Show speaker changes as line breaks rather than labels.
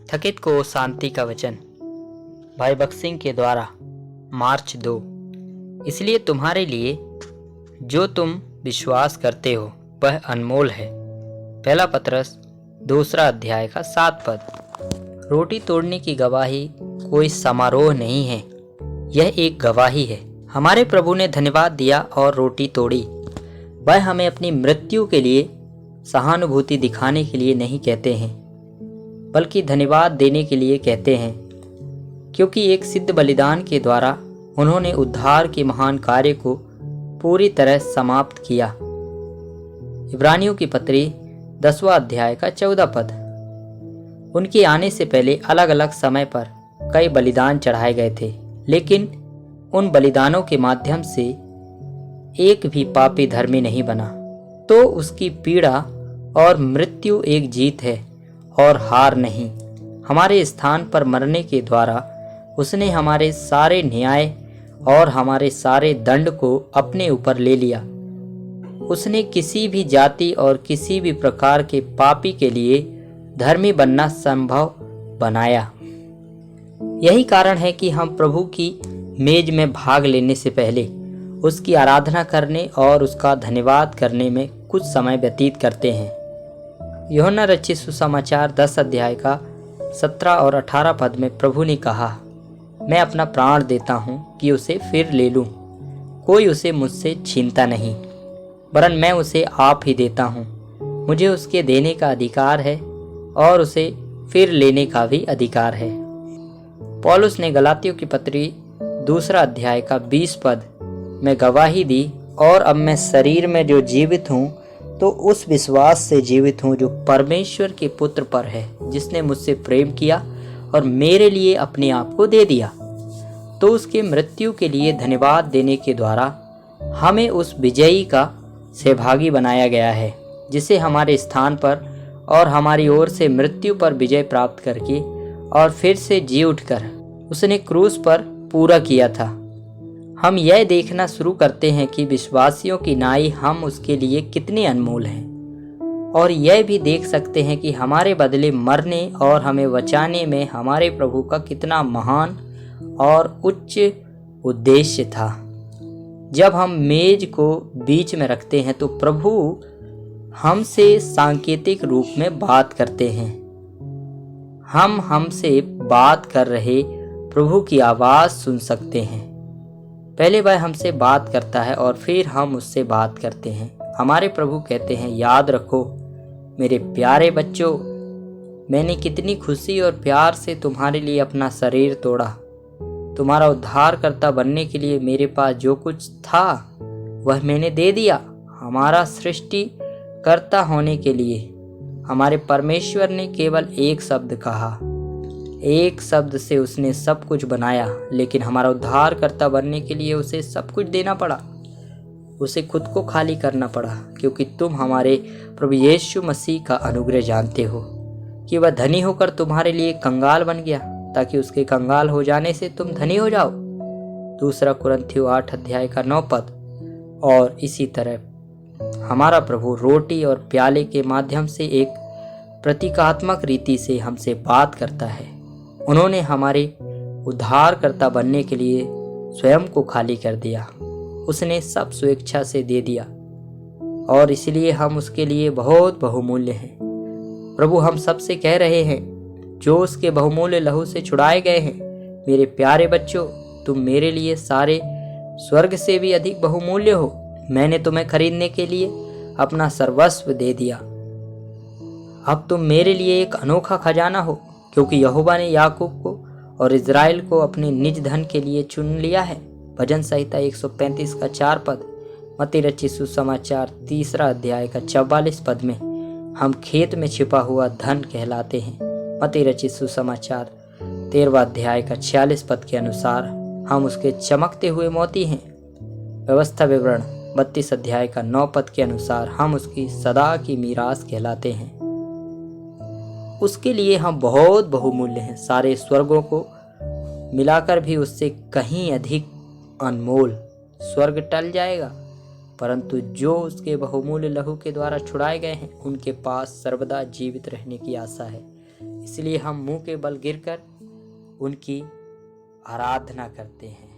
थकित को शांति का वचन। भाई बख्श सिंह के द्वारा मार्च 2। इसलिए तुम्हारे लिए जो तुम विश्वास करते हो वह अनमोल है। पहला पतरस 2 अध्याय का 7 पद। रोटी तोड़ने की गवाही कोई समारोह नहीं है, यह एक गवाही है। हमारे प्रभु ने धन्यवाद दिया और रोटी तोड़ी। वह हमें अपनी मृत्यु के लिए सहानुभूति दिखाने के लिए नहीं कहते हैं, बल्कि धन्यवाद देने के लिए कहते हैं, क्योंकि एक सिद्ध बलिदान के द्वारा उन्होंने उद्धार के महान कार्य को पूरी तरह समाप्त किया। इब्रानियों की पत्री 10 अध्याय का 14 पद। उनके आने से पहले अलग अलग समय पर कई बलिदान चढ़ाए गए थे, लेकिन उन बलिदानों के माध्यम से एक भी पापी धर्मी नहीं बना। तो उसकी पीड़ा और मृत्यु एक जीत है और हार नहीं। हमारे स्थान पर मरने के द्वारा उसने हमारे सारे न्याय और हमारे सारे दंड को अपने ऊपर ले लिया। उसने किसी भी जाति और किसी भी प्रकार के पापी के लिए धर्मी बनना संभव बनाया। यही कारण है कि हम प्रभु की मेज में भाग लेने से पहले उसकी आराधना करने और उसका धन्यवाद करने में कुछ समय व्यतीत करते हैं। यूहन्ना रचित सुसमाचार 10 अध्याय का 17 और 18 पद में प्रभु ने कहा, मैं अपना प्राण देता हूँ कि उसे फिर ले लूँ। कोई उसे मुझसे छीनता नहीं, वरन मैं उसे आप ही देता हूँ। मुझे उसके देने का अधिकार है और उसे फिर लेने का भी अधिकार है। पौलुस ने गलातियों की पत्री 2 अध्याय का 20 पद में गवाही दी, और अब मैं शरीर में जो जीवित हूँ तो उस विश्वास से जीवित हूँ जो परमेश्वर के पुत्र पर है, जिसने मुझसे प्रेम किया और मेरे लिए अपने आप को दे दिया। तो उसके मृत्यु के लिए धन्यवाद देने के द्वारा हमें उस विजयी का सहभागी बनाया गया है, जिसे हमारे स्थान पर और हमारी ओर से मृत्यु पर विजय प्राप्त करके और फिर से जी उठकर उसने क्रूस पर पूरा किया था। हम यह देखना शुरू करते हैं कि विश्वासियों की नाई हम उसके लिए कितने अनमोल हैं, और यह भी देख सकते हैं कि हमारे बदले मरने और हमें बचाने में हमारे प्रभु का कितना महान और उच्च उद्देश्य था। जब हम मेज को बीच में रखते हैं तो प्रभु हमसे सांकेतिक रूप में बात करते हैं। हम हमसे बात कर रहे प्रभु की आवाज़ सुन सकते हैं। पहले वह हमसे बात करता है और फिर हम उससे बात करते हैं। हमारे प्रभु कहते हैं, याद रखो मेरे प्यारे बच्चों, मैंने कितनी खुशी और प्यार से तुम्हारे लिए अपना शरीर तोड़ा। तुम्हारा उद्धारकर्ता बनने के लिए मेरे पास जो कुछ था वह मैंने दे दिया। हमारा सृष्टिकर्ता होने के लिए हमारे परमेश्वर ने केवल एक शब्द कहा, एक शब्द से उसने सब कुछ बनाया, लेकिन हमारा उद्धारकर्ता बनने के लिए उसे सब कुछ देना पड़ा। उसे खुद को खाली करना पड़ा, क्योंकि तुम हमारे प्रभु यीशु मसीह का अनुग्रह जानते हो कि वह धनी होकर तुम्हारे लिए कंगाल बन गया, ताकि उसके कंगाल हो जाने से तुम धनी हो जाओ। 2 कुरिन्थियों 8 अध्याय का 9 पद। और इसी तरह हमारा प्रभु रोटी और प्याले के माध्यम से एक प्रतीकात्मक रीति से हमसे बात करता है। उन्होंने हमारे उद्धारकर्ता बनने के लिए स्वयं को खाली कर दिया। उसने सब स्वेच्छा से दे दिया, और इसलिए हम उसके लिए बहुत बहुमूल्य हैं। प्रभु हम सबसे कह रहे हैं, जो उसके बहुमूल्य लहू से छुड़ाए गए हैं, मेरे प्यारे बच्चों, तुम मेरे लिए सारे स्वर्ग से भी अधिक बहुमूल्य हो। मैंने तुम्हें खरीदने के लिए अपना सर्वस्व दे दिया। अब तुम मेरे लिए एक अनोखा खजाना हो, क्योंकि यहोवा ने याकूब को और इज़राइल को अपने निज धन के लिए चुन लिया है। भजन संहिता 135 का 4 पद। मत्ती रचित सुसमाचार 3 अध्याय का 44 पद में हम खेत में छिपा हुआ धन कहलाते हैं। मत्ती रचित सुसमाचार 13 अध्याय का 46 पद के अनुसार हम उसके चमकते हुए मोती हैं। व्यवस्था विवरण 32 अध्याय का 9 पद के अनुसार हम उसकी सदा की मीरास कहलाते हैं। उसके लिए हम बहुत बहुमूल्य हैं। सारे स्वर्गों को मिलाकर भी उससे कहीं अधिक अनमोल। स्वर्ग टल जाएगा, परंतु जो उसके बहुमूल्य लहू के द्वारा छुड़ाए गए हैं, उनके पास सर्वदा जीवित रहने की आशा है। इसलिए हम मुंह के बल गिरकर उनकी आराधना करते हैं।